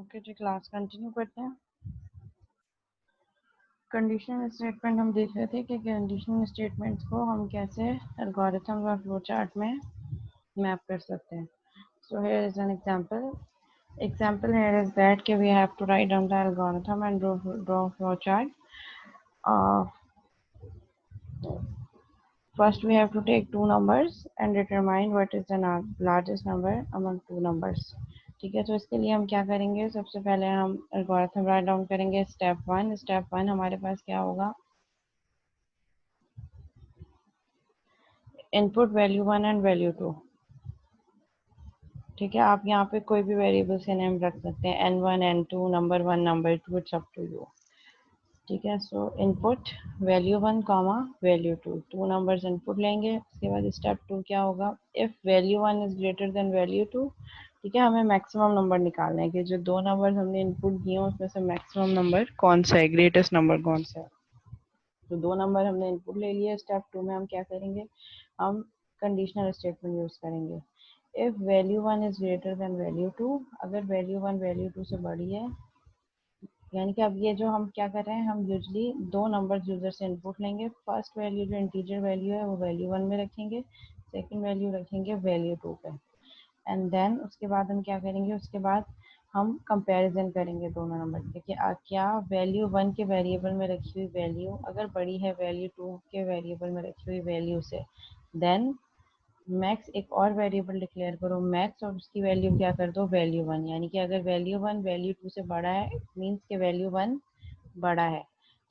Okay जी, class continue करते हैं। Conditional statement हम देख रहे थे कि कंडीशनल स्टेटमेंट्स को हम कैसे एल्गोरिथम और फ्लो चार्ट में मैप कर सकते हैं। So here is an example here is that we have to write down the algorithm and draw flow chart. First we have to take two numbers and determine what is the largest number among two numbers. ठीक है, तो इसके लिए हम क्या करेंगे, सबसे पहले हम एल्गोरिथम राइट डाउन करेंगे। स्टेप वन हमारे पास क्या होगा, इनपुट वैल्यू 1 एंड वैल्यू 2। ठीक है, आप यहाँ पे कोई भी वेरिएबल्स के नेम रख सकते हैं, n1 n2 number 1 number 2, it's up to you. ठीक है, so input value 1 comma value 2, two numbers input लेंगे। उसके बाद स्टेप 2 क्या होगा, if value 1 is greater than value 2। ठीक है, हमें मैक्सिमम नंबर निकालना है कि जो दो नंबर हमने इनपुट दिए हैं उसमें से मैक्सिमम नंबर कौन सा है, ग्रेटेस्ट नंबर कौन सा है। तो दो नंबर हमने इनपुट ले लिए। स्टेप 2 में हम क्या करेंगे, हम कंडीशनल स्टेटमेंट यूज करेंगे। If value 1 is greater than value 2, अगर वैल्यू 1 वैल्यू 2 से बड़ी है, यानी कि अब ये जो हम क्या कर रहे हैं, हम यूजली दो नंबर यूजर से इनपुट लेंगे। फर्स्ट वैल्यू जो इंटीजर वैल्यू है वो वैल्यू 1 में रखेंगे, सेकंड वैल्यू रखेंगे वैल्यू 2 पे। एंड देन उसके बाद हम क्या करेंगे, उसके बाद हम कंपैरिजन करेंगे दोनों नंबर के कि क्या वैल्यू 1 के वेरिएबल में रखी हुई वैल्यू अगर बड़ी है वैल्यू 2 के वेरिएबल में रखी हुई वैल्यू से, देन मैक्स एक और वेरिएबल डिक्लेयर करो मैक्स, और उसकी वैल्यू क्या कर दो वैल्यू 1। यानी कि अगर वैल्यू 1 वैल्यू 2 से बड़ा है, इट मीन्स के वैल्यू 1 बड़ा है,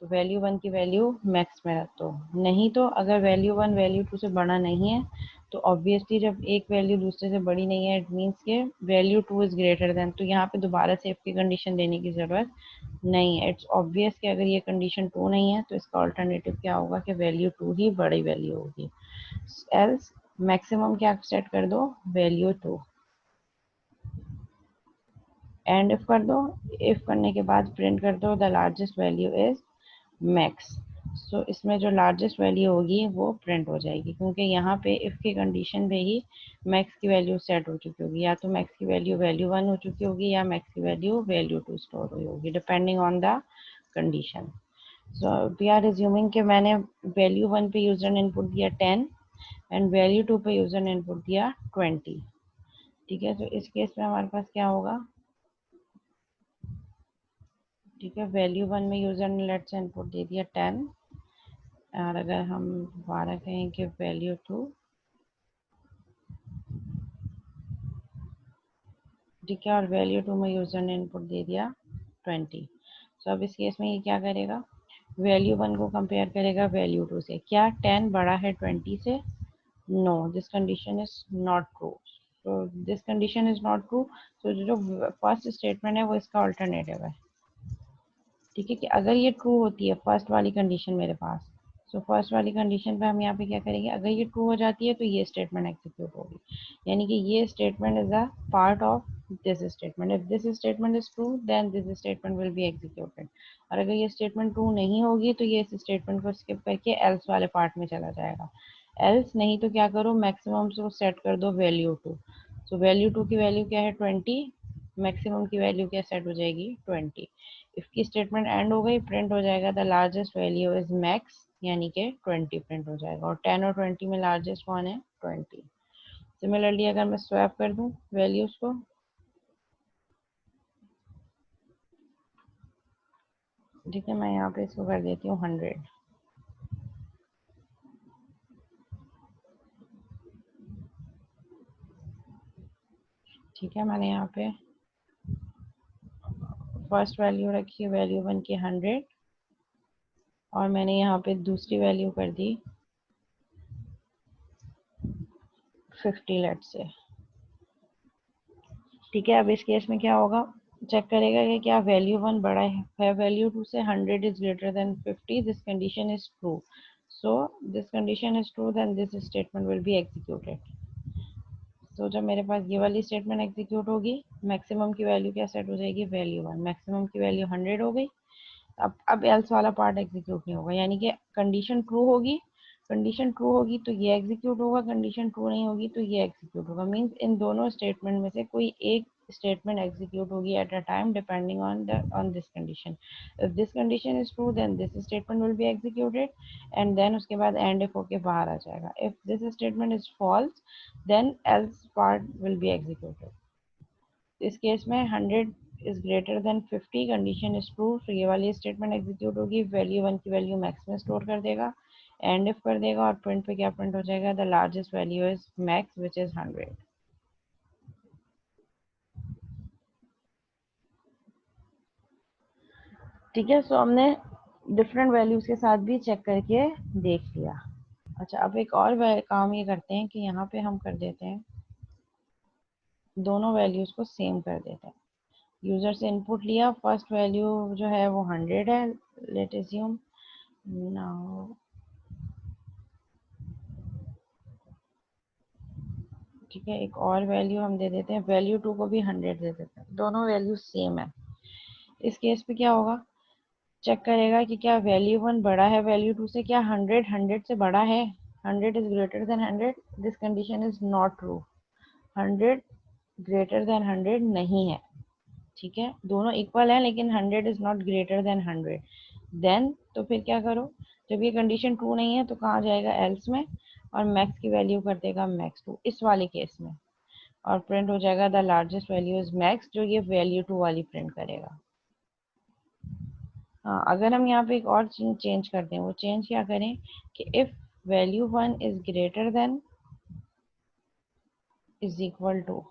तो वैल्यू 1 की वैल्यू मैक्स में रख दो। नहीं तो अगर वैल्यू 1 वैल्यू 2 से बड़ा नहीं है, तो ऑब्वियसली जब एक वैल्यू दूसरे से बड़ी नहीं है, इट मीन्स के वैल्यू 2 इज ग्रेटर देन, तो यहाँ पे दोबारा से इफ की कंडीशन देने की ज़रूरत नहीं है। इट्स ऑब्वियस कि अगर ये कंडीशन 2 नहीं है तो इसका ऑल्टरनेटिव क्या होगा कि वैल्यू 2 ही बड़ी वैल्यू होगी। एल्स मैक्सिमम क्या सेट कर दो, वैल्यू 2। एंड इफ कर दो, इफ करने के बाद प्रिंट कर दो the largest value is max. So इसमें जो लार्जेस्ट वैल्यू होगी वो प्रिंट हो जाएगी, क्योंकि यहाँ पे इफ की कंडीशन पे ही मैक्स की वैल्यू सेट हो चुकी होगी। या तो मैक्स की वैल्यू वैल्यू 1 हो चुकी होगी या मैक्स की वैल्यू वैल्यू 2 स्टोर हुई होगी, depending on the condition. So we are resuming कि मैंने वैल्यू 1 पे यूजर ने इनपुट दिया 10 एंड वैल्यू 2 पे यूजर ने इनपुट दिया 20। ठीक है, तो इस केस में हमारे पास क्या होगा, ठीक है, वैल्यू 1 में यूजर ने लेट्स से इनपुट दे दिया 10, और अगर हम दोबारा कहें कि वैल्यू 2, ठीक है, और वैल्यू 2 में यूजर ने इनपुट दे दिया 20। सो अब इस केस में ये क्या करेगा, वैल्यू 1 को कंपेयर करेगा वैल्यू 2 से। क्या 10 बड़ा है 20 से, no, this condition is not true. तो this condition is not true, तो जो फर्स्ट स्टेटमेंट है वो इसका ऑल्टरनेटिव है। ठीक है, कि अगर ये ट्रू होती है फर्स्ट वाली कंडीशन मेरे पास, सो फर्स्ट वाली कंडीशन पे हम यहाँ पे क्या करेंगे, अगर ये ट्रू हो जाती है तो ये स्टेटमेंट एग्जीक्यूट होगी। यानी कि ये statement is a part of this statement. If this statement is true then this statement will be executed. और अगर ये स्टेटमेंट ट्रू नहीं होगी तो ये इस स्टेटमेंट को स्किप करके एल्स वाले पार्ट में चला जाएगा। एल्स नहीं तो क्या करो, मैक्सिमम से सेट कर दो वैल्यू 2। सो वैल्यू 2 की वैल्यू क्या है 20, मैक्सिमम की वैल्यू क्या सेट हो जाएगी 20। इसकी स्टेटमेंट एंड हो गई, प्रिंट हो जाएगा the largest value is max, यानी कि 20 प्रिंट हो जाएगा। और 10 और 20 में लार्जेस्ट कौन है, 20। सिमिलरली अगर मैं स्वैप कर दूं वैल्यूज को, ठीक है, मैं यहाँ पे इसको कर देती हूँ 100। ठीक है, मैंने यहाँ पे फर्स्ट वैल्यू रखी है वैल्यू 1 की 100, और मैंने यहाँ पे दूसरी वैल्यू कर दी 50 लेट से। ठीक है, अब इस केस में क्या होगा, चेक करेगा कि क्या वैल्यू 1 बड़ा है वैल्यू 2 से, 100 is greater than 50, this condition is true. So this condition is true then this statement will be executed. तो जब मेरे पास ये वाली स्टेटमेंट एग्जीक्यूट होगी, मैक्सिमम की वैल्यू क्या सेट हो जाएगी, वैल्यू 1, मैक्सिमम की वैल्यू 100 हो गई। अब एल्स वाला पार्ट एग्जीक्यूट नहीं होगा, यानी कि कंडीशन ट्रू होगी, कंडीशन ट्रू होगी तो ये एग्जीक्यूट होगा, कंडीशन ट्रू नहीं होगी तो ये एग्जीक्यूट होगा। मींस इन दोनों स्टेटमेंट में से कोई एक स्टेटमेंट एग्जीक्यूट होगी at a time depending on this condition. If this condition is true then this statement will be executed and then उसके बाद एंड इफ होके बाहर आ जाएगा. If this statement is false then else part will be executed. इस case में 100 is greater than 50 condition is true, तो ये वाली स्टेटमेंट एग्जीक्यूट होगी. वैल्यू 1 की वैल्यू मैक्स में स्टोर कर देगा, एंड इफ कर देगा और प्रिंट पे क्या प्रिंट हो जाएगा, the largest value is max which is 100. ठीक है. सो हमने डिफरेंट वैल्यूज के साथ भी चेक करके देख लिया. अच्छा, अब एक और काम ये करते हैं कि यहाँ पे हम कर देते हैं, दोनों वैल्यूज को सेम कर देते हैं. यूजर से इनपुट लिया, फर्स्ट वैल्यू जो है वो 100 है, लेट अज्यूम. नाउ ठीक है, एक और वैल्यू हम दे देते हैं, वैल्यू 2 को भी 100 दे देते हैं. दोनों वैल्यू सेम है. इस केस पे क्या होगा, चेक करेगा कि क्या वैल्यू 1 बड़ा है वैल्यू 2 से, क्या 100 से बड़ा है. 100 is greater than 100, this condition is not true. 100 greater than 100 नहीं है. ठीक है, दोनों इक्वल है लेकिन 100 is not greater than 100. Then तो फिर क्या करो, जब ये कंडीशन ट्रू नहीं है तो कहाँ जाएगा, एल्स में, और मैक्स की वैल्यू कर देगा मैक्स 2 इस वाले केस में, और प्रिंट हो जाएगा the largest value is max, जो ये वैल्यू 2 वाली प्रिंट करेगा. हाँ, अगर हम यहाँ पे एक और चेंज करते हैं, वो चेंज क्या करें कि if value 1 is greater than is equal to,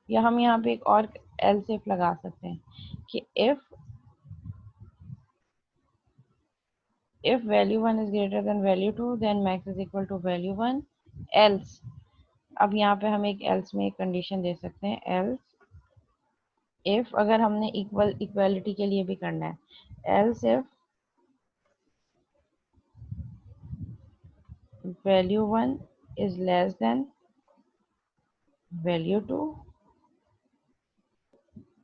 या हम यहाँ पे एक और एल्स इफ लगा सकते हैं कि if value 1 is greater than value 2 then max is equal to value 1 else. अब यहाँ पे हम एक else में एक कंडीशन दे सकते हैं, else if, अगर हमने इक्वालिटी के लिए भी करना है, else if value 1 is less than value 2.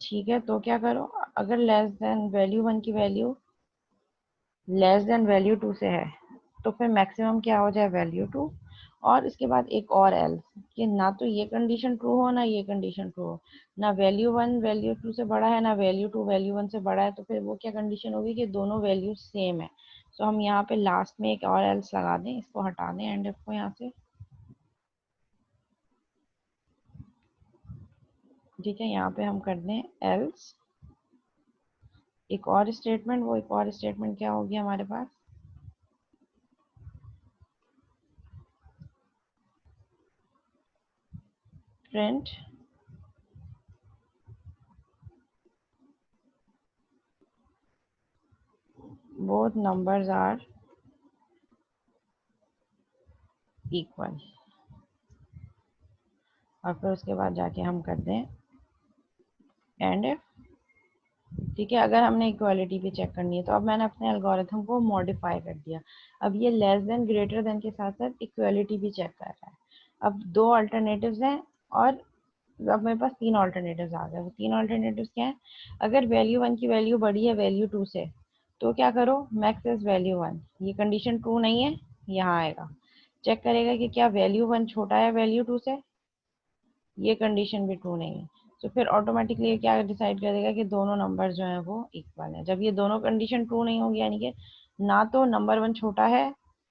ठीक है, तो क्या करो, अगर लेस देन वैल्यू 1 की वैल्यू लेस देन वैल्यू 2 से है तो फिर मैक्सिमम क्या हो जाए, वैल्यू 2. और इसके बाद एक और एल्स कि ना तो ये कंडीशन ट्रू हो ना ये कंडीशन ट्रू हो, ना वैल्यू 1 वैल्यू 2 से बड़ा है ना वैल्यू 2 वैल्यू 1 से बड़ा है, तो फिर वो क्या कंडीशन होगी कि दोनों वैल्यू सेम है. सो हम यहाँ पे लास्ट में एक और एल्स लगा दें, इसको हटा दें एंड को यहाँ से. ठीक है, यहाँ पे हम कर दें एल्स एक और स्टेटमेंट. वो एक और स्टेटमेंट क्या होगी हमारे पास, print both numbers are equal. और फिर उसके बाद जाके हम कर दें एंड इफ. ठीक है, अगर हमने इक्वालिटी भी चेक करनी है तो अब मैंने अपने एल्गोरिथम को मॉडिफाई कर दिया. अब ये लेस देन ग्रेटर देन के साथ साथ इक्वालिटी भी चेक कर रहा है. अब दो अल्टरनेटिव्स हैं और अब मेरे पास तीन अल्टरनेटिव्स आ गए. वो तीन अल्टरनेटिव्स क्या है, अगर वैल्यू 1 की वैल्यू बड़ी है वैल्यू 2 से तो क्या करो, मैक्स इज वैल्यू 1. ये कंडीशन ट्रू नहीं है, यहाँ आएगा, चेक करेगा कि क्या वैल्यू 1 छोटा है वैल्यू 2 से, ये कंडीशन भी ट्रू नहीं है. तो फिर ऑटोमेटिकली क्या डिसाइड करेगा कि दोनों नंबर जो हैं वो इक्वल है. जब ये दोनों कंडीशन ट्रू नहीं होगी, यानी कि ना तो नंबर 1 छोटा है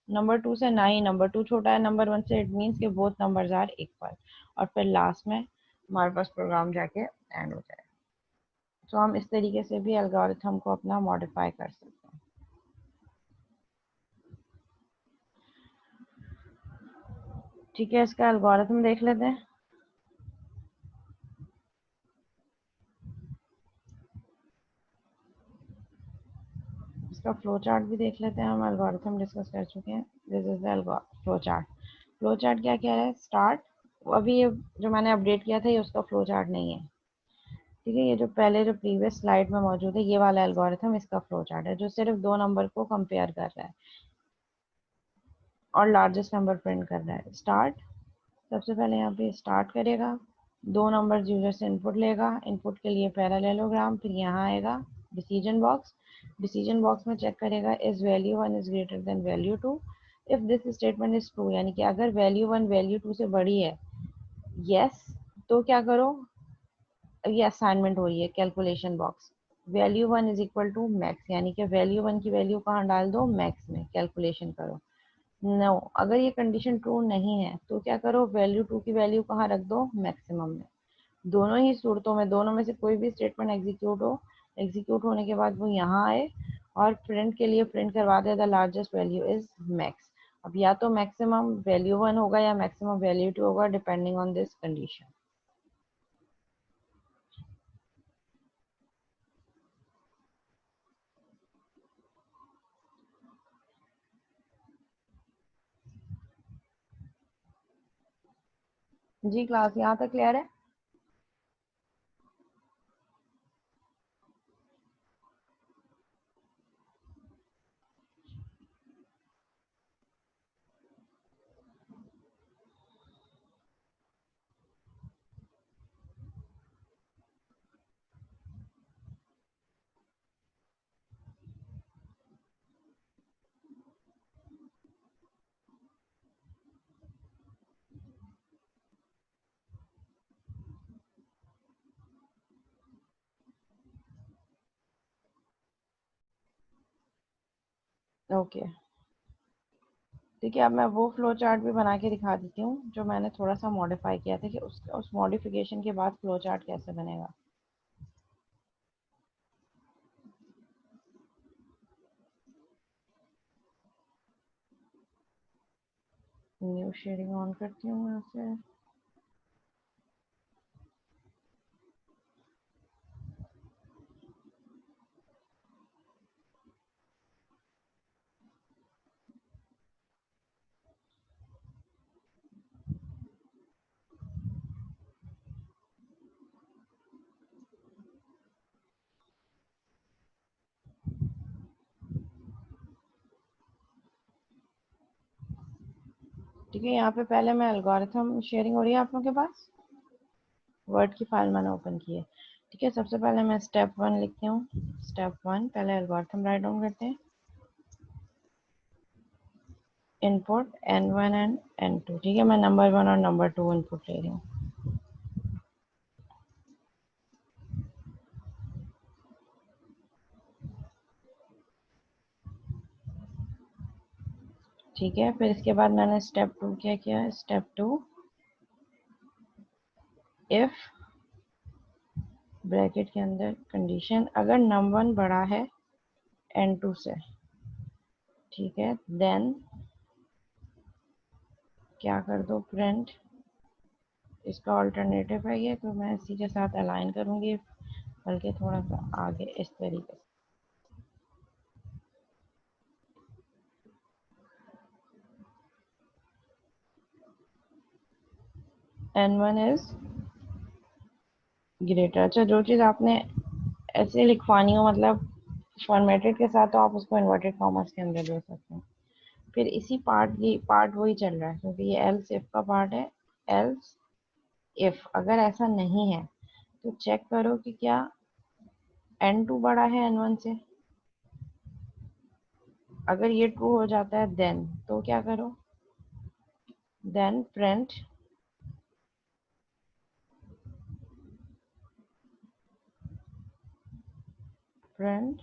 नंबर 2 से, ना ही नंबर 2 छोटा है नंबर 1 से, इट मीन्स कि बोथ नंबर्स आर इक्वल. और फिर लास्ट में हमारे पास प्रोग्राम जाके एंड हो जाए. तो हम इस तरीके से भी एल्गोरिथम को अपना मॉडिफाई कर सकते हैं. ठीक है, इसका एल्गोरिथम देख लेते हैं. इसका फ्लो चार्ट भी देख लेते हैं. हम एल्गोरिथम डिस्कस कर चुके हैं. This is the flow chart. Flow chart क्या कह रहा है, स्टार्ट. अभी ये जो मैंने अपडेट किया था ये उसका फ्लो चार्ट नहीं है. ठीक है, ये जो पहले जो प्रीवियस स्लाइड में मौजूद है ये वाला एल्गोरिथम इसका फ्लो चार्ट है, जो सिर्फ दो नंबर को कंपेयर कर रहा है और लार्जेस्ट नंबर प्रिंट कर रहा है. स्टार्ट, सबसे पहले यहाँ पे स्टार्ट करेगा, दो नंबर यूजर से इनपुट लेगा, इनपुट के लिए पैरेललोग्राम, फिर यहाँ आएगा डिसीजन बॉक्स. डिसीजन बॉक्स में चेक करेगा is value 1 is greater than value 2. If this statement is true, यानी कि अगर वैल्यू 1 वैल्यू 2 से बड़ी है, यस, तो क्या करो, ये असाइनमेंट हो रही है calculation box, value one is equal to max, यानी कि वैल्यू वन की वैल्यू कहाँ डाल दो, मैक्स में, कैलकुलेशन करो। नो, अगर ये कंडीशन ट्रू नहीं है तो क्या करो, वैल्यू टू की वैल्यू कहाँ रख दो, मैक्सिमम में। दोनों ही सूरतों में, दोनों में से कोई भी स्टेटमेंट एग्जीक्यूट हो, एग्जीक्यूट होने के बाद वो यहाँ आए और प्रिंट के लिए प्रिंट करवा दे the largest value is max. अब या तो मैक्सिमम वैल्यू वन होगा या मैक्सिमम वैल्यू टू होगा, डिपेंडिंग ऑन दिस कंडीशन। जी क्लास यहाँ तक क्लियर है? ओके, ठीक है। अब मैं वो फ्लो चार्ट भी बना के दिखा देती हूँ जो मैंने थोड़ा सा मॉडिफाई किया था, कि उस मॉडिफिकेशन के बाद फ्लो चार्ट कैसे बनेगा। न्यू शेयरिंग ऑन करती हूँ यहाँ से। ठीक है, यहाँ पे पहले मैं एल्गोरिथम शेयरिंग हो रही है आप लोगों के पास, वर्ड की फाइल मैंने ओपन की है। ठीक है, सबसे पहले मैं स्टेप वन लिखती हूँ। स्टेप वन, पहले एल्गोरिथम राइट डाउन करते हैं। Input n1 and n2। ठीक है, मैं नंबर वन और नंबर टू इनपुट ले रही हूँ। ठीक है, फिर इसके बाद मैंने स्टेप टू क्या किया, स्टेप टू, इफ ब्रैकेट के अंदर कंडीशन, अगर num1 बड़ा है n2 से, ठीक है, देन क्या कर दो, प्रिंट। इसका ऑल्टरनेटिव है ये, तो मैं इसी के साथ अलाइन करूँगी, बल्कि थोड़ा सा आगे इस तरीके से, n1 इज ग्रेटर। अच्छा, जो चीज़ आपने ऐसे लिखवानी हो, मतलब फॉर्मेटेड के साथ, तो आप उसको इन्वर्टेड कॉमर्स के अंदर दे सकते हैं। फिर इसी पार्ट, ये पार्ट वही चल रहा है, क्योंकि ये एल्स इफ का पार्ट है। एल्स इफ अगर ऐसा नहीं है तो चेक करो कि क्या n2 बड़ा है n1 से। अगर ये ट्रू हो जाता है देन, तो क्या करो, then print print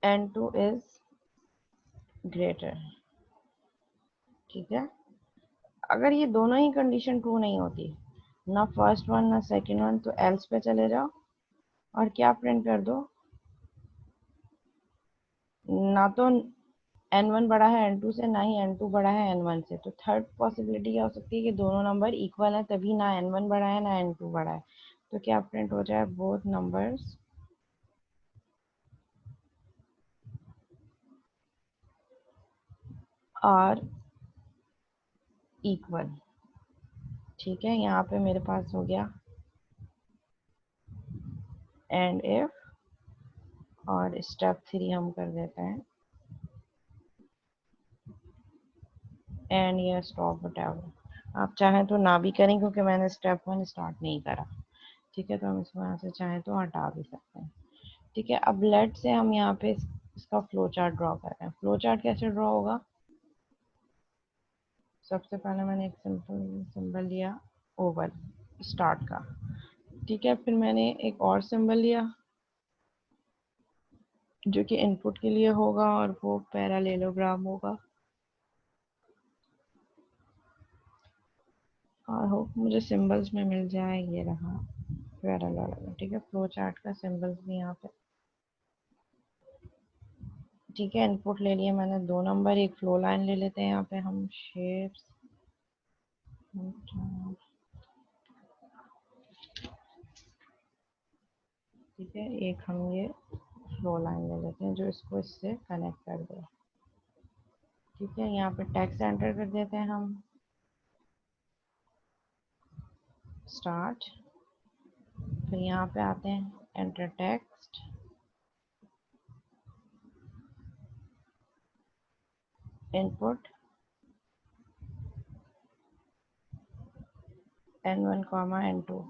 n2 is greater. ठीक है, अगर ये दोनों ही कंडीशन ट्रू नहीं होती, ना फर्स्ट वन ना सेकंड वन, तो एल्स पे चले जाओ और क्या प्रिंट कर दो, ना तो n1 बड़ा है n2 से, ना ही n2 बड़ा है n1 से। तो थर्ड पॉसिबिलिटी क्या हो सकती है कि दोनों नंबर इक्वल है, तभी ना n1 बड़ा है ना n2 बड़ा है। तो क्या प्रिंट हो जाए, बोथ नंबर्स आर इक्वल। ठीक है, यहाँ पे मेरे पास हो गया एंड इफ, और स्टेप थ्री हम कर देते हैं एंड या स्टॉप वटेवर। आप चाहें तो ना भी करें, क्योंकि मैंने स्टेप वन स्टार्ट नहीं करा। ठीक है, तो हम इसको यहाँ से चाहें तो हटा भी सकते हैं। ठीक है, अब लेट से हम यहाँ पे इसका फ्लो चार्ट ड्रॉ कर रहे हैं। फ्लो चार्ट कैसे ड्रॉ होगा, सबसे पहले मैंने एक सिंपल सिंबल लिया ओवल स्टार्ट का, ठीक है। फिर मैंने एक और सिंबल लिया जो कि इनपुट के लिए होगा और वो पैरालेलोग्राम होगा। और होप मुझे सिंबल्स में मिल जाए, ये रहा पैरालेलोग्राम, ठीक है। फ्लो चार्ट का सिंबल्स भी यहाँ पे, ठीक है। इनपुट ले लिए मैंने 2 नंबर, एक फ्लो लाइन ले लेते हैं यहाँ पे हम, शेप्स, ठीक है। एक हम ये फ्लो लाइन ले लेते हैं जो इसको इससे कनेक्ट कर दे, ठीक है। यहाँ पे टेक्स्ट एंटर कर देते हैं हम, स्टार्ट। फिर यहाँ पे आते हैं enter text, input N1 comma N2,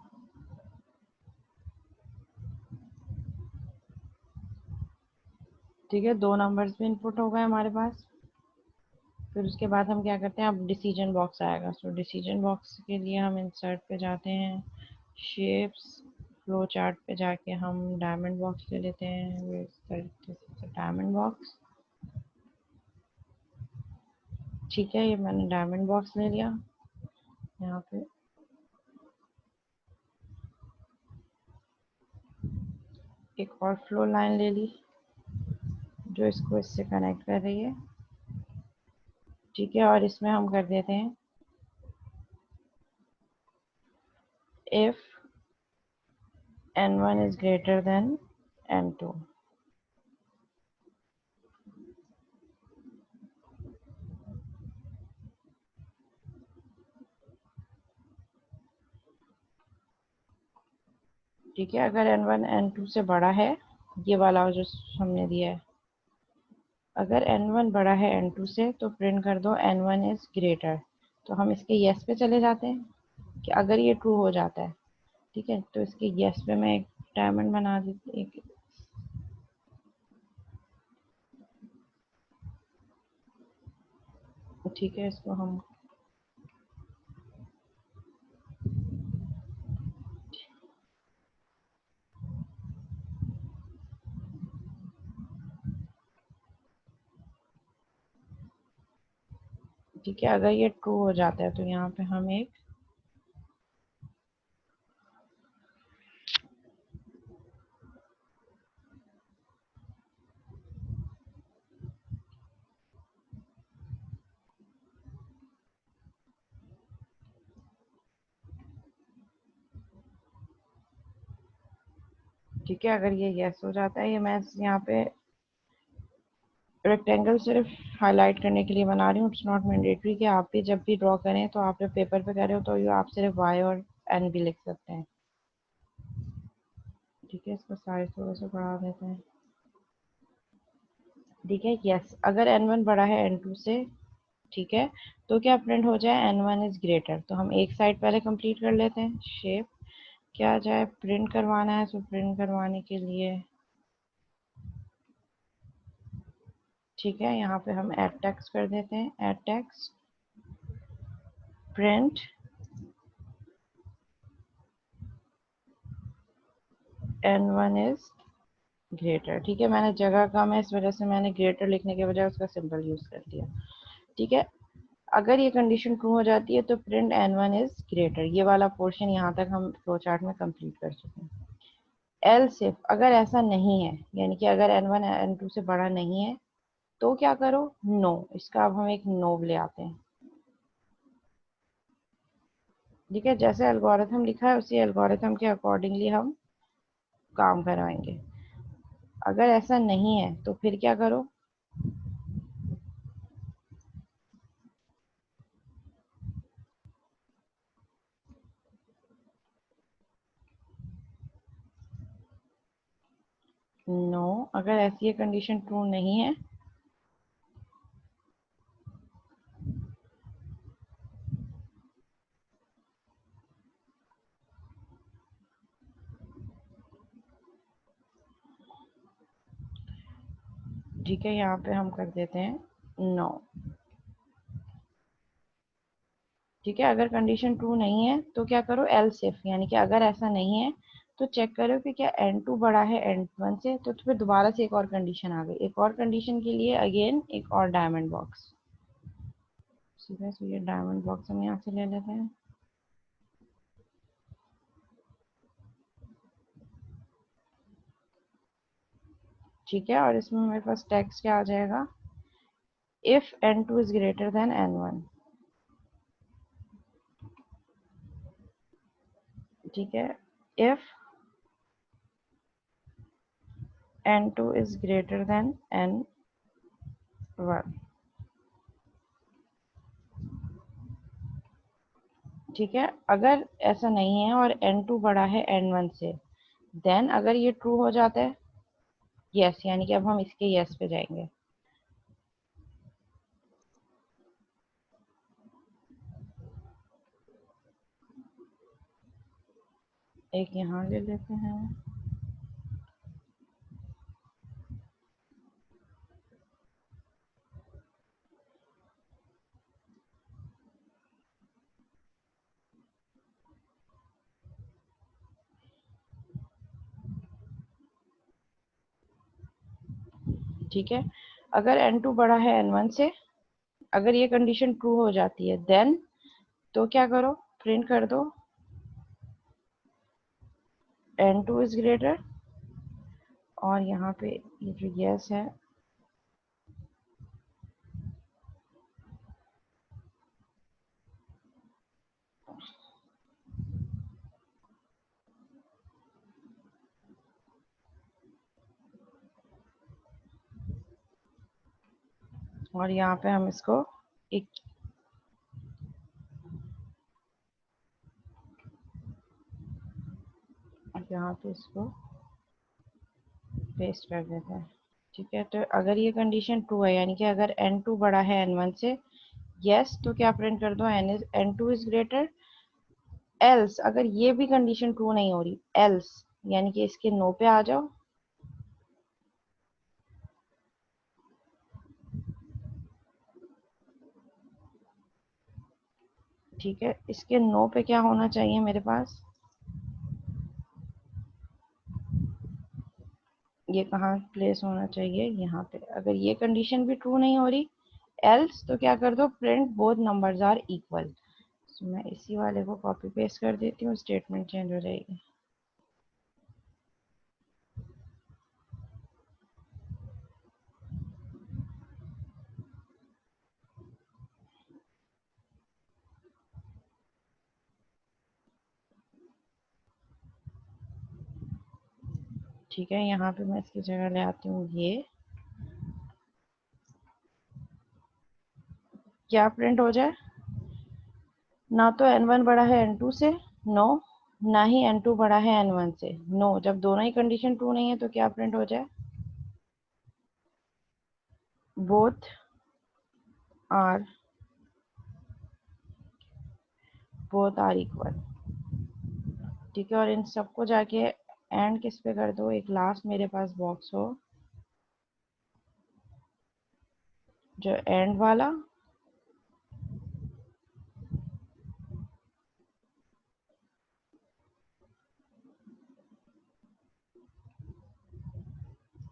ठीक है। 2 नंबर्स भी इनपुट हो गए हमारे पास। फिर उसके बाद हम क्या करते हैं, अब डिसीजन बॉक्स आएगा। सो डिसीजन बॉक्स के लिए हम इंसर्ट पे जाते हैं, शेप्स, फ्लो चार्ट पे जाके हम डायमंड बॉक्स ले लेते हैं, इस तरीके से डायमंड बॉक्स, ठीक है। ये मैंने डायमंड बॉक्स ले लिया। यहाँ पे एक और फ्लो लाइन ले ली जो इसको इससे कनेक्ट कर रही है, ठीक है। और इसमें हम कर देते हैं if n1 is greater than n2, ठीक है। अगर n1 n2 से बड़ा है, ये वाला जो हमने दिया है, अगर n1 बड़ा है n2 से तो प्रिंट कर दो n1 इज ग्रेटर। तो हम इसके यस पे चले जाते हैं कि अगर ये ट्रू हो जाता है, ठीक है। तो इसके यस पे मैं एक डायमंड बना देती, एक, ठीक है। इसको हम, ठीक है। अगर ये ट्रू हो जाता है तो यहाँ पे हम एक, ठीक है। अगर ये यस हो जाता है, ये मैं यहाँ पे रेक्टेंगल सिर्फ हाईलाइट करने के लिए बना रही हूँ, इट्स नॉट मैंडेटरी कि आप भी जब भी ड्रॉ करें तो आप जब पेपर पे कर रहे हो तो ये आप सिर्फ वाई और एन भी लिख सकते हैं, ठीक है। इसका साइज थोड़ा सा बढ़ा देते हैं, ठीक है। यस, अगर n1 बड़ा है n2 से, ठीक है, तो क्या प्रिंट हो जाए n1 इज ग्रेटर। तो हम एक साइड पहले कंप्लीट कर लेते हैं, शेप क्या आ जाए, प्रिंट करवाना है। सो प्रिंट करवाने के लिए, ठीक है, यहाँ पे हम एड टेक्स्ट कर देते हैं, add text print n1 is greater, ठीक है। मैंने जगह कम है इस वजह से मैंने ग्रेटर लिखने के बजाय उसका सिंबल यूज कर दिया, ठीक है। अगर ये कंडीशन ट्रू हो जाती है तो प्रिंट n1 इज ग्रेटर। ये वाला पोर्शन यहाँ तक हम फ्लो चार्ट में कंप्लीट कर चुके हैं। एल सिर्फ अगर ऐसा नहीं है, यानी कि अगर n1 n2 से बड़ा नहीं है, तो क्या करो, नो। इसका अब हम एक नो ले आते हैं, ठीक है। जैसे एल्गोरिथम लिखा है उसी एल्गोरिथम के अकॉर्डिंगली हम काम करवाएंगे। अगर ऐसा नहीं है तो फिर क्या करो, नो। अगर ऐसी कंडीशन ट्रू नहीं है, ठीक है, यहाँ पे हम कर देते हैं नो, ठीक है, अगर कंडीशन ट्रू नहीं है तो क्या करो, एल्स इफ, यानी कि अगर ऐसा नहीं है तो चेक करो कि क्या n2 बड़ा है n1 से, तो फिर दोबारा से एक और कंडीशन आ गई। एक और कंडीशन के लिए अगेन एक और डायमंड बॉक्स। सीधा से ये डायमंड बॉक्स हम यहाँ से ले लेते हैं। ठीक है, और इसमें मेरे पास टेक्स्ट क्या आ जाएगा, if n2 is greater than n1। ठीक है, if n2 is greater than n1। ठीक है, अगर ऐसा नहीं है और n2 बड़ा है n1 से, देन अगर ये ट्रू हो जाता है, यस, यानी कि अब हम इसके यस पे जाएंगे। एक यहाँ ले लेते हैं। ठीक है, अगर n2 बड़ा है n1 से, अगर ये कंडीशन ट्रू हो जाती है, देन तो क्या करो, प्रिंट कर दो n2 इज ग्रेटर, और यहाँ पे ये जो यस है, और यहाँ पे हम इसको एक, यहाँ पे इसको पेस्ट कर देते हैं। ठीक है, तो अगर ये कंडीशन ट्रू है, यानी कि अगर n2 बड़ा है n1 से, यस, तो क्या प्रिंट कर दो, n2 इज ग्रेटर। एल्स, अगर ये भी कंडीशन ट्रू नहीं हो रही, एल्स यानी कि इसके नो पे आ जाओ। ठीक है, इसके नो पे क्या होना चाहिए मेरे पास, ये कहाँ प्लेस होना चाहिए, यहाँ पे। अगर ये कंडीशन भी ट्रू नहीं हो रही, एल्स, तो क्या कर दो, print both numbers are equal. तो मैं इसी वाले को कॉपी पेस्ट कर देती हूँ, स्टेटमेंट चेंज हो जाएगी। ठीक है, यहाँ पे मैं इसकी जगह ले आती हूँ ये, क्या प्रिंट हो जाए, ना तो n1 बड़ा है n2 से, नो, ना ही n2 बड़ा है n1 से, नो। जब दोनों ही कंडीशन ट्रू नहीं है तो क्या प्रिंट हो जाए, both are, both are equal. ठीक है, और इन सबको जाके एंड किस पे कर दो, एक लास्ट मेरे पास बॉक्स हो जो एंड वाला।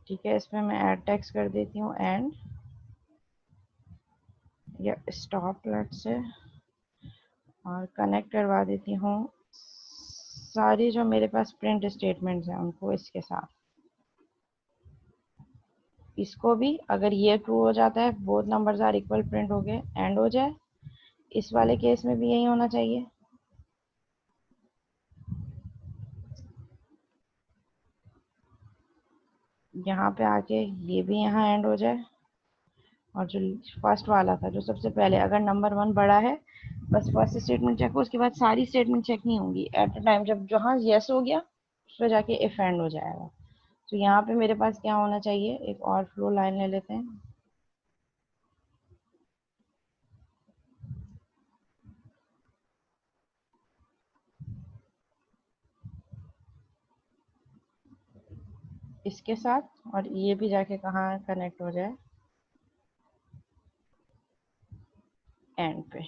ठीक है, इसमें मैं ऐड टेक्स्ट कर देती हूँ एंड, या स्टॉप लेट से, और कनेक्ट करवा देती हूँ सारी जो मेरे पास प्रिंट स्टेटमेंट्स हैं उनको इसके साथ। इसको भी अगर ये ट्रू हो जाता है, both numbers are equal, print हो गए, एंड हो जाए। इस वाले केस में भी यही होना चाहिए। यहाँ पे आके ये भी यहाँ एंड हो जाए, और जो फर्स्ट वाला था, जो सबसे पहले, अगर नंबर 1 बड़ा है, बस फर्स्ट स्टेटमेंट चेक हो, उसके बाद सारी स्टेटमेंट चेक नहीं होंगी एट अ टाइम। जब जहाँ यस हो गया, उस पर जाके इफ एंड हो जाएगा। तो यहाँ पे मेरे पास क्या होना चाहिए, एक और फ्लो लाइन ले लेते हैं। इसके साथ, और ये भी जाके कहाँ कनेक्ट हो जाए, एंड पे।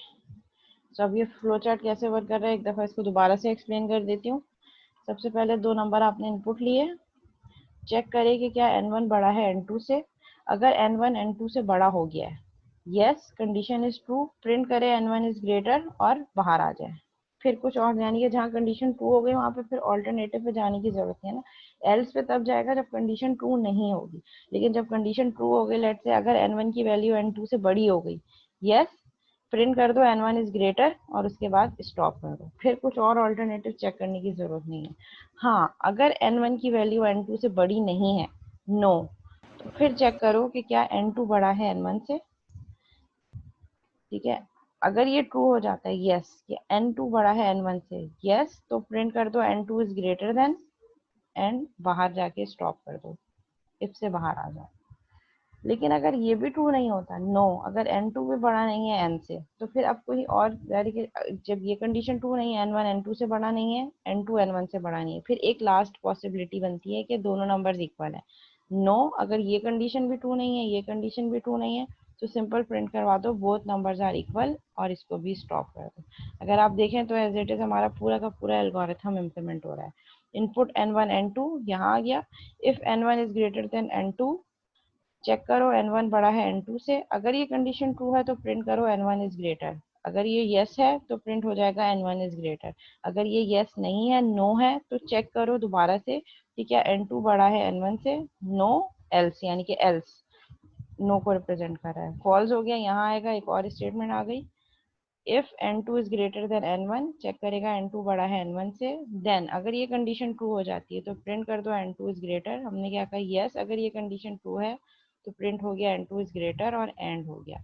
तो अब ये फ्लो चार्ट कैसे वर्क कर रहा है एक दफ़ा इसको दोबारा से एक्सप्लेन कर देती हूँ। सबसे पहले 2 नंबर आपने इनपुट लिए, चेक करें कि क्या n1 बड़ा है n2 से। अगर n1 n2 से बड़ा हो गया है, yes condition is true, print करें n1 इज ग्रेटर और बाहर आ जाए। फिर कुछ और, यानी कि जहाँ कंडीशन ट्रू हो गई वहाँ पे फिर ऑल्टरनेटिव पे जाने की जरूरत नहीं है ना। एल्स पे तब जाएगा जब कंडीशन ट्रू नहीं होगी, लेकिन जब कंडीशन ट्रू हो गई, लेट से अगर n1 की वैल्यू n2 से बड़ी हो गई, यस प्रिंट कर दो n1 इज ग्रेटर और उसके बाद स्टॉप कर दो। फिर कुछ और ऑल्टरनेटिव चेक करने की जरूरत नहीं है। हाँ, अगर n1 की वैल्यू n2 से बड़ी नहीं है, नो, तो फिर चेक करो कि क्या n2 बड़ा है n1 से। ठीक है, अगर ये ट्रू हो जाता है यस कि n2 बड़ा है n1 से, यस तो प्रिंट कर दो n2 is greater then, and बाहर जाके स्टॉप कर दो, इफ से बाहर आ जाओ। लेकिन अगर ये भी ट्रू नहीं होता, नो, अगर n2 भी बड़ा नहीं है n से, तो फिर अब कोई और जब ये कंडीशन ट्रू नहीं है, n1 n2 से बड़ा नहीं है, n2 n1 से बड़ा नहीं है, फिर एक लास्ट पॉसिबिलिटी बनती है कि दोनों नंबर्स इक्वल है। नो, अगर ये कंडीशन भी ट्रू नहीं है, ये कंडीशन भी ट्रू नहीं है, तो सिंपल प्रिंट करवा दो बोथ नंबर्स आर इक्वल और इसको भी स्टॉप कर दो। अगर आप देखें तो एज इट इज हमारा पूरा का पूरा एल्गोरिथम इम्प्लीमेंट हो रहा है। इनपुट n1 n2 यहाँ आ गया, if n1 is greater than n2, check करो n1 बड़ा है n2 से। अगर ये कंडीशन ट्रू है तो प्रिंट करो n1 इज ग्रेटर। अगर ये यस है तो प्रिंट हो जाएगा n1 इज ग्रेटर। अगर ये यस नहीं है, नो है, तो चेक करो दोबारा से कि क्या n2 बड़ा है n1 से। नो, एल्स, यानी कि एल्स नो को रिप्रेजेंट कर रहा है। फॉल्स हो गया, यहाँ आएगा एक और स्टेटमेंट आ गई, if n2 is greater than n1, check करेगा n2 बड़ा है n1 से। देन अगर ये कंडीशन ट्रू हो जाती है तो प्रिंट कर दो n2 इज ग्रेटर। हमने क्या कहा, यस, अगर ये कंडीशन ट्रू है तो प्रिंट हो गया n2 इज ग्रेटर और एंड हो गया।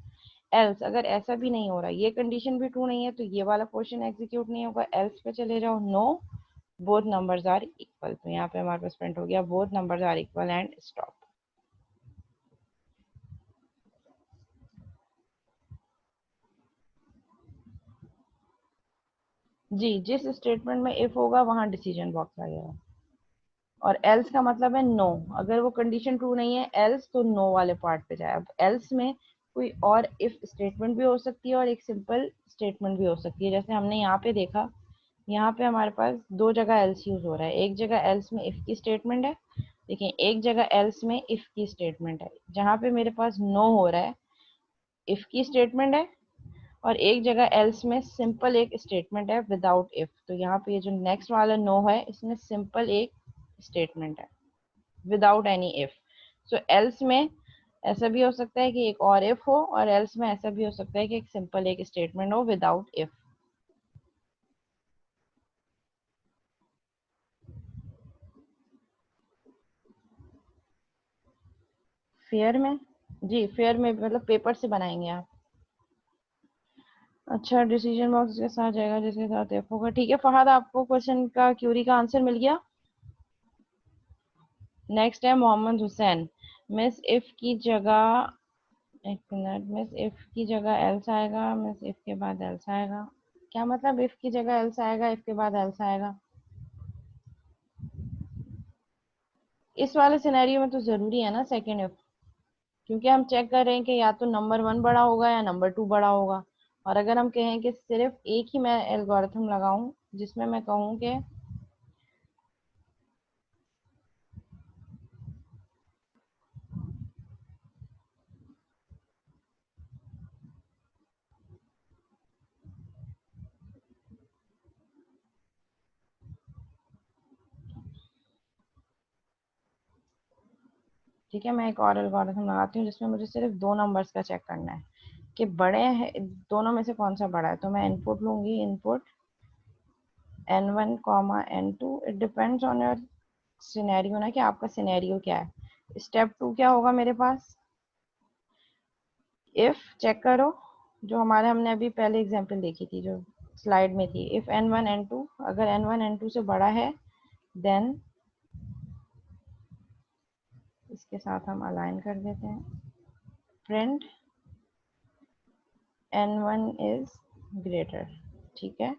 एल्स अगर ऐसा भी नहीं हो रहा, ये कंडीशन भी ट्रू नहीं है, तो ये वाला क्वेश्चन एग्जीक्यूट नहीं होगा, एल्स पे चले जाओ, no both numbers are equal. तो यहाँ पे हमारे पास प्रिंट हो गया both numbers are equal and stop. जी, जिस स्टेटमेंट में इफ होगा वहां डिसीजन बॉक्स आ जाएगा। और एल्स का मतलब है नो, अगर वो कंडीशन ट्रू नहीं है एल्स, तो नो वाले पार्ट पे जाए। अब एल्स में कोई और इफ स्टेटमेंट भी हो सकती है और एक सिंपल स्टेटमेंट भी हो सकती है। जैसे हमने यहाँ पे देखा, यहाँ पे हमारे पास दो जगह एल्स यूज हो रहा है। एक जगह एल्स में इफ की स्टेटमेंट है, देखिए एक जगह एल्स में इफ की स्टेटमेंट है। जहाँ पे मेरे पास नो हो रहा है, इफ की स्टेटमेंट है, और एक जगह एल्स में सिंपल एक स्टेटमेंट है विदाउट इफ। तो यहाँ पे ये जो नेक्स्ट वाला नो है, इसमें सिंपल एक स्टेटमेंट है without any if. So else में ऐसा भी हो सकता है कि एक और इफ हो, और एल्स में ऐसा भी हो सकता है कि एक सिंपल एक स्टेटमेंट हो विदाउट इफ। फेयर में, जी फेयर में मतलब पेपर से बनाएंगे आप। अच्छा, डिसीजन बॉक्स के साथ जाएगा जिसके साथ एफ होगा। ठीक है फहद, आपको क्वेश्चन का क्यूरी का आंसर मिल गया। नेक्स्ट है मोहम्मद हुसैन। मिस इफ की जगह, एक मिनट, मिस इफ की जगह एल्स आएगा, मिस इफ के बाद एल्स आएगा। क्या मतलब इफ की जगह एल्स आएगा, इफ के बाद एल्स आएगा? इस वाले सिनेरियो में तो जरूरी है ना सेकेंड इफ, क्योंकि हम चेक कर रहे हैं कि या तो नंबर 1 बड़ा होगा या नंबर 2 बड़ा होगा। और अगर हम कहें कि सिर्फ एक ही मैं एल्गोरिथम लगाऊं जिसमें मैं कहूं कि, ठीक है मैं एक और एल्गोरिथम लगाती हूँ जिसमें मुझे सिर्फ दो नंबर्स का चेक करना है कि बड़े हैं दोनों में से कौन सा बड़ा है। तो मैं इनपुट लूंगी, input n1 comma n2। It depends on your scenario ना, कि आपका सिनेरियो क्या है। स्टेप 2 क्या होगा मेरे पास, इफ चेक करो, जो हमारे हमने अभी पहले एग्जांपल देखी थी जो स्लाइड में थी, इफ n1 n2, अगर n1 n2 से बड़ा है, देन इसके साथ हम अलाइन कर देते हैं, प्रिंट n1 इज ग्रेटर। ठीक है,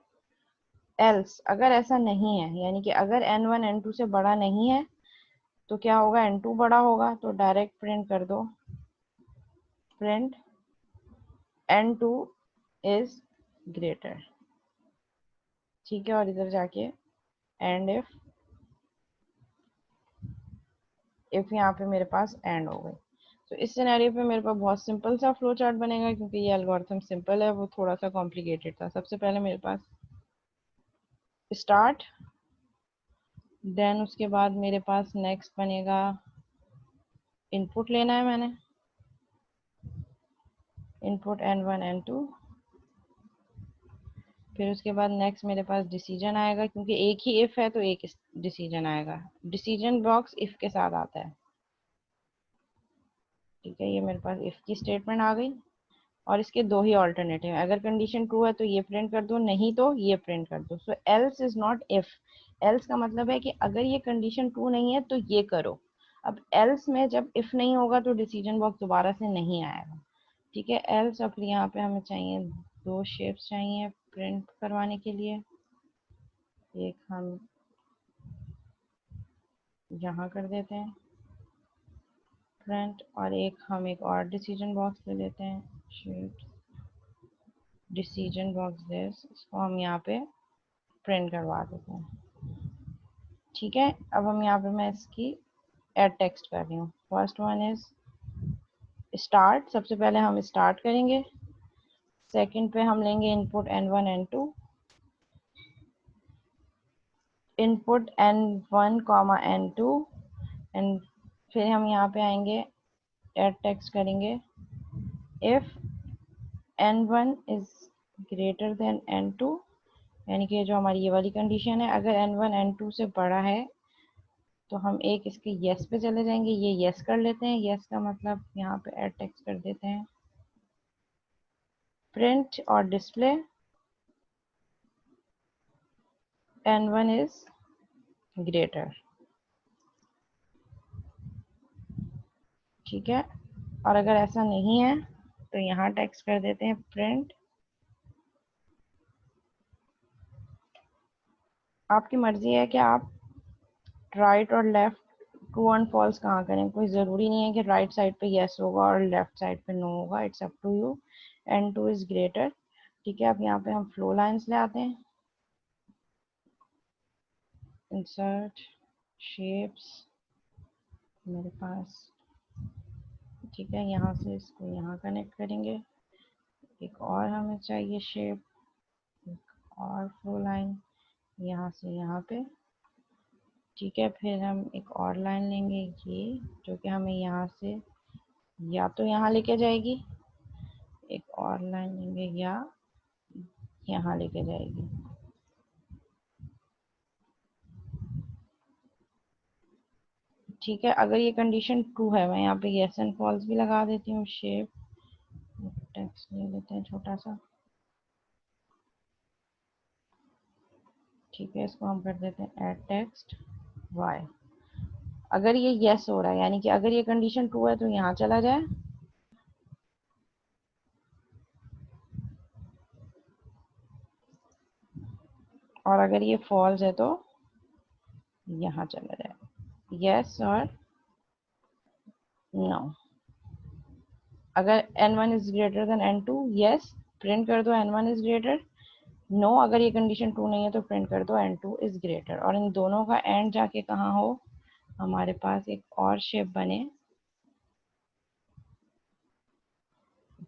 एल्स अगर ऐसा नहीं है, यानी कि अगर n1 n2 से बड़ा नहीं है, तो क्या होगा, n2 बड़ा होगा, तो डायरेक्ट प्रिंट कर दो, प्रिंट n2 इज ग्रेटर, ठीक है। और इधर जाके एंड इफ यहाँ पे मेरे पास एंड हो गई। तो इस सिनेरियो पे मेरे पास बहुत सिंपल सा फ्लो चार्ट बनेगा, क्योंकि ये एल्गोरिथम सिंपल है, वो थोड़ा सा कॉम्प्लिकेटेड था। सबसे पहले मेरे पास स्टार्ट, देन उसके बाद मेरे पास नेक्स्ट बनेगा इनपुट लेना है मैंने, इनपुट n1 n2। फिर उसके बाद नेक्स्ट मेरे पास डिसीजन आएगा, क्योंकि एक ही इफ है तो एक डिसीजन आएगा। डिसीजन बॉक्स इफ के साथ आता है, ठीक है। ये मेरे पास इफ की स्टेटमेंट आ गई, और इसके दो ही ऑल्टरनेटिव है। अगर कंडीशन ट्रू है तो ये प्रिंट कर दो, नहीं तो ये प्रिंट कर दो। So else is not if. Else का मतलब है कि अगर ये कंडीशन ट्रू नहीं है तो ये करो। अब एल्स में जब इफ नहीं होगा तो डिसीजन बॉक्स दोबारा से नहीं आएगा, ठीक है। एल्स अब यहाँ पे हमें चाहिए दो शेप्स चाहिए प्रिंट करवाने के लिए। एक हम यहाँ कर देते हैं प्रिंट, और एक हम एक और डिसीजन बॉक्स ले लेते हैं, शेप्स डिसीजन बॉक्स दिस, इसको हम यहाँ पे प्रिंट करवा देते हैं, ठीक है। अब हम यहाँ पे मैं इसकी एड टेक्स्ट कर रही हूँ। फर्स्ट वन इज स्टार्ट, सबसे पहले हम स्टार्ट करेंगे। सेकंड पे हम लेंगे input n1 n2, input n1 comma n2, and फिर हम यहाँ पे आएंगे एड टेक्स्ट करेंगे if n1 is greater than n2, यानी कि जो हमारी ये वाली कंडीशन है, अगर n1 n2 से बड़ा है तो हम एक इसके येस पे चले जाएंगे। ये येस कर लेते हैं, येस का मतलब यहाँ पे एड टेक्स्ट कर देते हैं प्रिंट और डिस्प्ले n1 इज ग्रेटर, ठीक है। और अगर ऐसा नहीं है तो यहाँ टेक्स्ट कर देते हैं प्रिंट। आपकी मर्जी है कि आप राइट और लेफ्ट ट्रू एंड फॉल्स कहाँ करें, कोई ज़रूरी नहीं है कि राइट साइड पे येस होगा और लेफ्ट साइड पे नो होगा, it's up to you. n2 is greater, ठीक है। अब यहाँ पे हम फ्लो लाइंस ले आते हैं, इंसर्ट शेप्स मेरे पास, ठीक है। यहाँ से इसको यहाँ कनेक्ट करेंगे, एक और हमें चाहिए शेप, एक और फ्लो लाइन यहाँ से यहाँ पे, ठीक है। फिर हम एक और लाइन लेंगे ये, जो कि हमें यहाँ से या तो यहाँ लेके जाएगी, एक और लाइन लेंगे या यहाँ लेके जाएगी, ठीक है। अगर ये कंडीशन ट्रू है, मैं यहाँ पे येस एंड फॉल्स भी लगा देती हूँ। शेप टेक्स्ट ले लेते हैं छोटा सा, ठीक है। इसको हम कर देते हैं एड टेक्स्ट वाई। अगर ये येस हो रहा है, यानी कि अगर ये कंडीशन ट्रू है तो यहाँ चला जाए, और अगर ये फॉल्स है तो यहाँ चला जाए, यस और नो। अगर n1 is greater than n2, yes print कर दो n1 इज ग्रेटर, नो अगर ये कंडीशन ट्रू नहीं है तो प्रिंट कर दो n2 इज ग्रेटर। और इन दोनों का एंड जाके कहाँ हो, हमारे पास एक और शेप बने,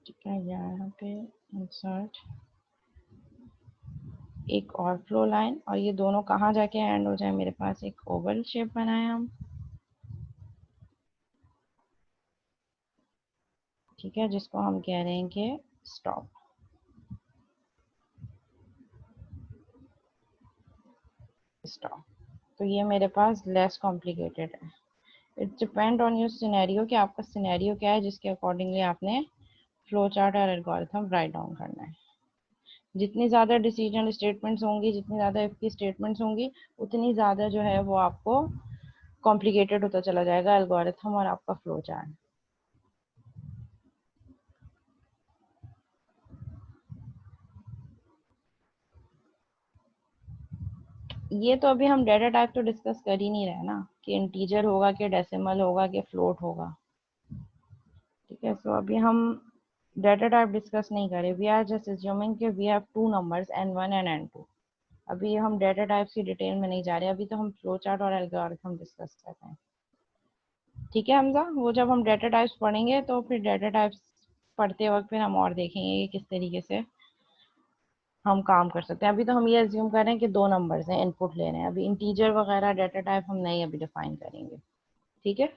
ठीक है। यहाँ पे इंसर्ट एक और फ्लो लाइन, और ये दोनों कहाँ जाके एंड हो जाए, मेरे पास एक ओवल शेप बनाए हम, ठीक है, जिसको हम कह रहे हैं कि स्टॉप, स्टॉप। तो ये मेरे पास लेस कॉम्प्लिकेटेड है। It depend on your scenario कि आपका सिनेरियो क्या है, जिसके अकॉर्डिंगली आपने फ्लो चार्ट और एल्गोरिथम राइट डाउन करना है। जितनी ज़्यादा डिसीजन स्टेटमेंट्स होंगी, जितनी ज़्यादा इफ की स्टेटमेंट्स होंगी, उतनी ज़्यादा जो है वो आपको कॉम्प्लिकेटेड होता चला जाएगा एल्गोरिथम और आपका फ्लो चार्ट। ये तो अभी हम डेटा टाइप तो डिस्कस कर ही नहीं रहे ना, कि इंटीजर होगा कि डेसिमल होगा कि फ्लोट होगा, ठीक है। सो अभी हम डाटा टाइप डिस्कस नहीं करें, वी आर जस्ट अज्यूमिंग कि we have two numbers n1 and n2। अभी हम डाटा टाइप्स की डिटेल में नहीं जा रहे, अभी तो हम फ्लो चार्ट और एल्गोरिथम डिस्कस कर रहे हैं। ठीक है हमजा, वो जब हम डाटा टाइप्स पढ़ेंगे तो फिर डाटा टाइप्स पढ़ते वक्त फिर हम और देखेंगे कि किस तरीके से हम काम कर सकते हैं। अभी तो हम ये अज्यूम कर रहे हैं कि दो नंबर्स हैं, इनपुट ले रहे हैं। अभी इंटीजर वगैरह डाटा टाइप हम नहीं अभी डिफाइन करेंगे। ठीक है,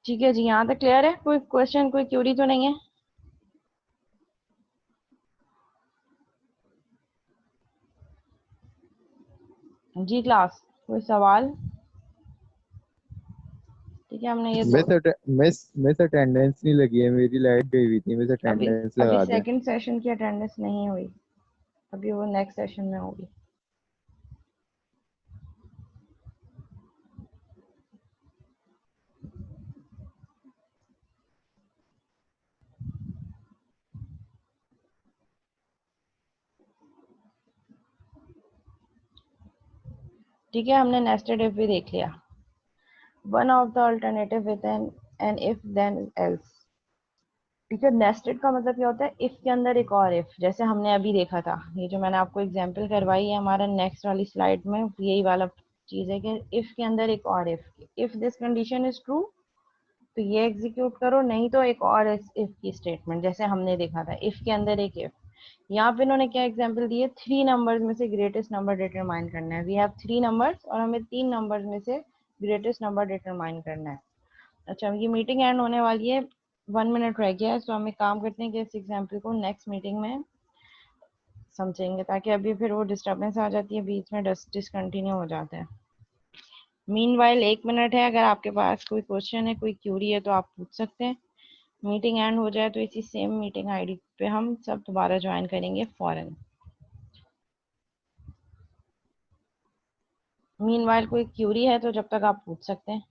ठीक है जी, यहाँ तक क्लियर है? कोई क्वेश्चन, कोई क्यूरी तो नहीं है? जी क्लास, कोई सवाल? ठीक है, हमने ये दो। मिस अटेंडेंस नहीं लगी है, मेरी लाइट गई हुई थी, मिस अभी अटेंडेंस अभी लगा दें। सेकंड सेशन की अटेंडेंस नहीं हुई, अभी वो नेक्स्ट सेशन में होगी। ठीक है, हमने नेस्टेड इफ भी देख लिया। One of the alternative with an if then else. ठीक है, नेस्टेड का मतलब क्या होता है? इफ के अंदर एक और इफ, जैसे हमने अभी देखा था, ये जो मैंने आपको एग्जांपल करवाई है हमारा नेक्स्ट वाली स्लाइड में, यही वाला चीज है कि इफ के अंदर एक और if this condition is true तो ये एग्जीक्यूट करो, नहीं तो एक और इफ की स्टेटमेंट, जैसे हमने देखा था इफ के अंदर एक इफ। यहाँ पे इन्होंने क्या एग्जांपल दिए, थ्री नंबर्स में से ग्रेटेस्ट नंबर डिटरमाइन करना है। वी हैव थ्री नंबर्स और हमें तीन नंबर्स में से ग्रेटेस्ट नंबर डिटरमाइन करना है। अच्छा, ये मीटिंग एंड होने वाली है, 1 मिनट रह गया है, तो हम एक काम करते हैं कि इस एग्जाम्पल को नेक्स्ट मीटिंग में समझेंगे, ताकि अभी फिर वो डिस्टर्बेंस आ जाती है बीच में, डिसकंटिन्यू हो जाता है। मीनवाइल 1 मिनट है, अगर आपके पास कोई क्वेश्चन है, कोई क्यूरी है तो आप पूछ सकते हैं। मीटिंग एंड हो जाए तो इसी सेम मीटिंग आईडी पे हम सब दोबारा ज्वाइन करेंगे फौरन। मीनवाइल कोई क्यूरी है तो जब तक आप पूछ सकते हैं।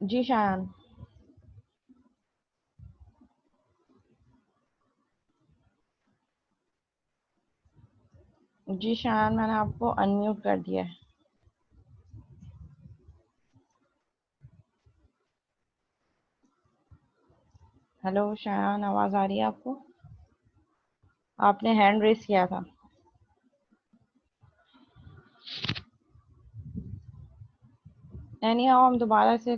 जी शायान। जी शायान, मैंने आपको अनम्यूट कर दिया है। हेलो शायान, आवाज आ रही है आपको? आपने हैंड रेस किया था। एनी हाउ हम दोबारा से